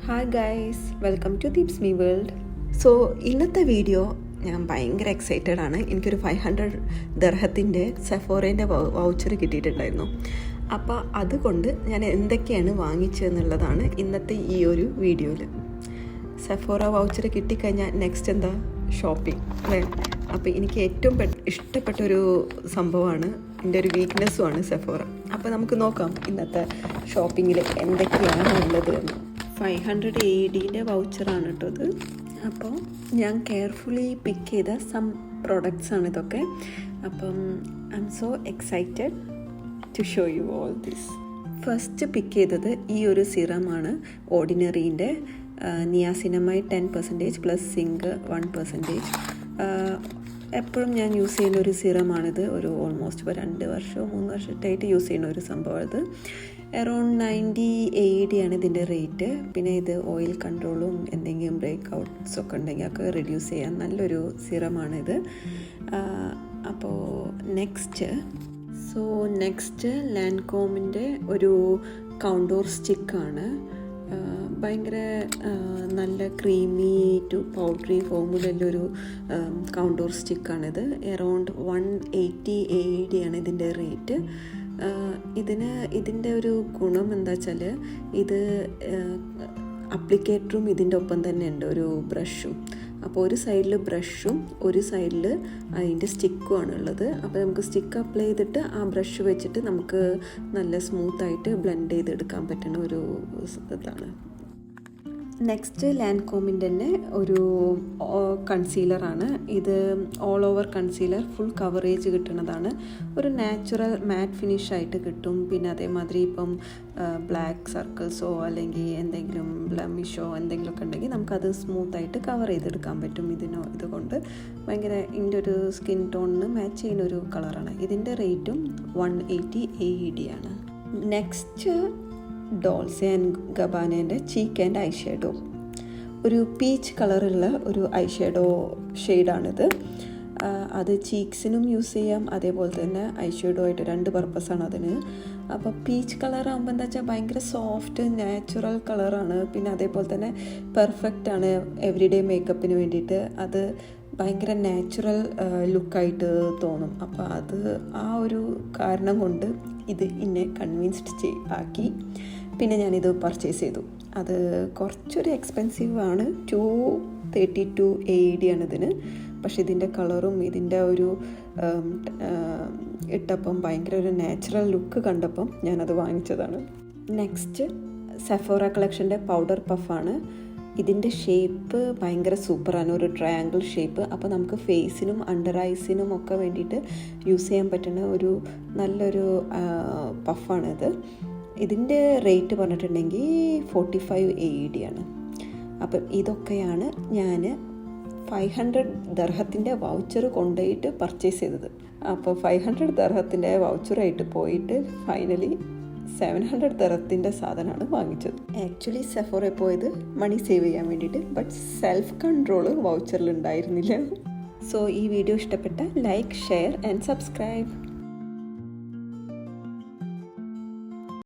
Hi guys, welcome to Deeps me world. So ഇന്നത്തെ video ഞാൻ ഭയങ്കര എക്സൈറ്റഡ് ആണ്. എനിക്കൊരു 500 ദർഹത്തിൻ്റെ സെഫോറേൻ്റെ വൗച്ചർ കിട്ടിയിട്ടുണ്ടായിരുന്നു. അപ്പോൾ അതുകൊണ്ട് ഞാൻ എന്തൊക്കെയാണ് വാങ്ങിച്ചതെന്നുള്ളതാണ് ഇന്നത്തെ ഈ ഒരു വീഡിയോയിൽ. സെഫോറ വൗച്ചർ കിട്ടിക്കഴിഞ്ഞാൽ നെക്സ്റ്റ് എന്താ? ഷോപ്പിംഗ് അല്ലേ? അപ്പോൾ എനിക്ക് ഏറ്റവും ഇഷ്ടപ്പെട്ടൊരു സംഭവമാണ്, എൻ്റെ ഒരു വീക്ക്നെസ്സുമാണ് സെഫോറ. അപ്പോൾ നമുക്ക് നോക്കാം ഇന്നത്തെ ഷോപ്പിങ്ങിൽ എന്തൊക്കെയാണ് ഉള്ളത് എന്ന്. 500 AEDൻ്റെ വൗച്ചറാണ് കേട്ടോ ഇത്. അപ്പോൾ ഞാൻ കെയർഫുള്ളി പിക്ക് ചെയ്ത സം പ്രോഡക്റ്റ്സ് ആണ് ഇതൊക്കെ. അപ്പം I am so excited to show you all this. First pick ചെയ്തത് ഈ ഒരു സിറമാണ്, ഓർഡിനറീൻ്റെ നിയാസിനമൈഡ് 10% പ്ലസ് സിങ്ക് 1%. എപ്പോഴും ഞാൻ യൂസ് ചെയ്യുന്ന ഒരു സിറമാണിത്. ഒരു ഓൾമോസ്റ്റ് ഇപ്പോൾ 2 വർഷമോ 3 വർഷമായിട്ട് യൂസ് ചെയ്യുന്ന ഒരു സംഭവം. ഇത് അറൗണ്ട് 90 AED ആണ് ഇതിൻ്റെ റേറ്റ്. പിന്നെ ഇത് ഓയിൽ കൺട്രോളും എന്തെങ്കിലും ബ്രേക്ക് ഔട്ട്സ് ഒക്കെ ഉണ്ടെങ്കിൽ ഒക്കെ റിഡ്യൂസ് ചെയ്യാൻ നല്ലൊരു സിറമാണിത്. അപ്പോൾ നെക്സ്റ്റ് ലാൻകോമിൻ്റെ ഒരു കൗണ്ടോർ സ്റ്റിക്കാണ്. ഭയങ്കര നല്ല ക്രീമി ടു പൗഡറി ഫോമിലുള്ളൊരു കൗണ്ടോർ സ്റ്റിക്കാണിത്. അറൗണ്ട് 180 AED ആണ് ഇതിൻ്റെ റേറ്റ്. ഇതിൻ്റെ ഒരു ഗുണം എന്താ വെച്ചാൽ, ഇത് അപ്ലിക്കേറ്ററും ഇതിൻ്റെ ഒപ്പം തന്നെ ഉണ്ട്, ഒരു ബ്രഷും. അപ്പോൾ ഒരു സൈഡിൽ ബ്രഷും ഒരു സൈഡിൽ അതിൻ്റെ സ്റ്റിക്കുമാണ് ഉള്ളത്. അപ്പോൾ നമുക്ക് സ്റ്റിക്ക് അപ്ലൈ ചെയ്തിട്ട് ആ ബ്രഷ് വെച്ചിട്ട് നമുക്ക് നല്ല സ്മൂത്തായിട്ട് ബ്ലെൻഡ് ചെയ്തെടുക്കാൻ പറ്റുന്ന ഒരു ഇതാണ്. നെക്സ്റ്റ് ലാൻകോമിൻ്റെ തന്നെ ഒരു കൺസീലറാണ്. ഇത് all over concealer, full coverage കിട്ടുന്നതാണ്. ഒരു നാച്ചുറൽ മാറ്റ് ഫിനിഷ് ആയിട്ട് കിട്ടും. പിന്നെ അതേമാതിരി ഇപ്പം ബ്ലാക്ക് സർക്കിൾസോ അല്ലെങ്കിൽ എന്തെങ്കിലും ബ്ലമിഷോ എന്തെങ്കിലുമൊക്കെ ഉണ്ടെങ്കിൽ നമുക്കത് സ്മൂത്തായിട്ട് കവർ ചെയ്തെടുക്കാൻ പറ്റും. ഇതുകൊണ്ട് ഭയങ്കര ഇതിൻ്റെ ഒരു സ്കിൻ ടോണിന് മാച്ച് ചെയ്യുന്ന ഒരു കളറാണ്. ഇതിൻ്റെ റേറ്റും 180 AED ആണ്. നെക്സ്റ്റ് ഡോൾസെ ആൻഡ് ഗബാനേൻ്റെ ചീക്ക് ആൻഡ് ഐ ഷാഡോ, ഒരു പീച്ച് കളറുള്ള ഒരു ഐ ഷാഡോ ഷെയ്ഡാണിത്. അത് ചീക്സിനും യൂസ് ചെയ്യാം, അതേപോലെ തന്നെ ഐ ഷാഡോ ആയിട്ട് 2 പർപ്പസാണ് അതിന്. അപ്പോൾ പീച്ച് കളറാകുമ്പോൾ എന്താ വെച്ചാൽ ഭയങ്കര സോഫ്റ്റ് നാച്ചുറൽ കളറാണ്. പിന്നെ അതേപോലെ തന്നെ പെർഫെക്റ്റ് ആണ് എവറിഡേ മേക്കപ്പിന് വേണ്ടിയിട്ട്. അത് ഭയങ്കര നാച്ചുറൽ ലുക്കായിട്ട് തോന്നും. അപ്പോൾ അത് ആ ഒരു കാരണം കൊണ്ട് ഇത് എന്നെ കൺവിൻസ്ഡ് ആക്കി. പിന്നെ ഞാനിത് പർച്ചേസ് ചെയ്തു. അത് കുറച്ചൊരു എക്സ്പെൻസീവ് ആണ്, 232 AED ആണ് ഇതിന്. പക്ഷെ ഇതിൻ്റെ കളറും ഇതിൻ്റെ ഒരു ഇട്ടപ്പം ഭയങ്കര ഒരു നാച്ചുറൽ ലുക്ക് കണ്ടപ്പം ഞാനത് വാങ്ങിച്ചതാണ്. നെക്സ്റ്റ് സെഫോറ കളക്ഷൻ്റെ പൗഡർ പഫാണ്. ഇതിൻ്റെ ഷേപ്പ് ഭയങ്കര സൂപ്പറാണ്, ഒരു ട്രയാങ്കിൾ ഷേപ്പ്. അപ്പോൾ നമുക്ക് ഫേസിനും അണ്ടർ ഐസിനും ഒക്കെ വേണ്ടിയിട്ട് യൂസ് ചെയ്യാൻ പറ്റുന്ന ഒരു നല്ലൊരു പഫാണിത്. ഇതിൻ്റെ റേറ്റ് പറഞ്ഞിട്ടുണ്ടെങ്കിൽ 45 AED ആണ്. അപ്പം ഇതൊക്കെയാണ് ഞാൻ 500 ദർഹത്തിൻ്റെ വൗച്ചർ കൊണ്ടുപോയിട്ട് പർച്ചേസ് ചെയ്തത്. അപ്പോൾ 500 ദർഹത്തിൻ്റെ വൗച്ചറായിട്ട് പോയിട്ട് ഫൈനലി 700 ദർഹത്തിൻ്റെ സാധനമാണ് വാങ്ങിച്ചത്. ആക്ച്വലി സെഫോറയിൽ പോയത് മണി സേവ് ചെയ്യാൻ വേണ്ടിയിട്ട്, ബട്ട് സെൽഫ് കൺട്രോള് വൗച്ചറിൽ ഉണ്ടായിരുന്നില്ല. സോ ഈ വീഡിയോ ഇഷ്ടപ്പെട്ട ലൈക്ക്, ഷെയർ ആൻഡ് സബ്സ്ക്രൈബ്.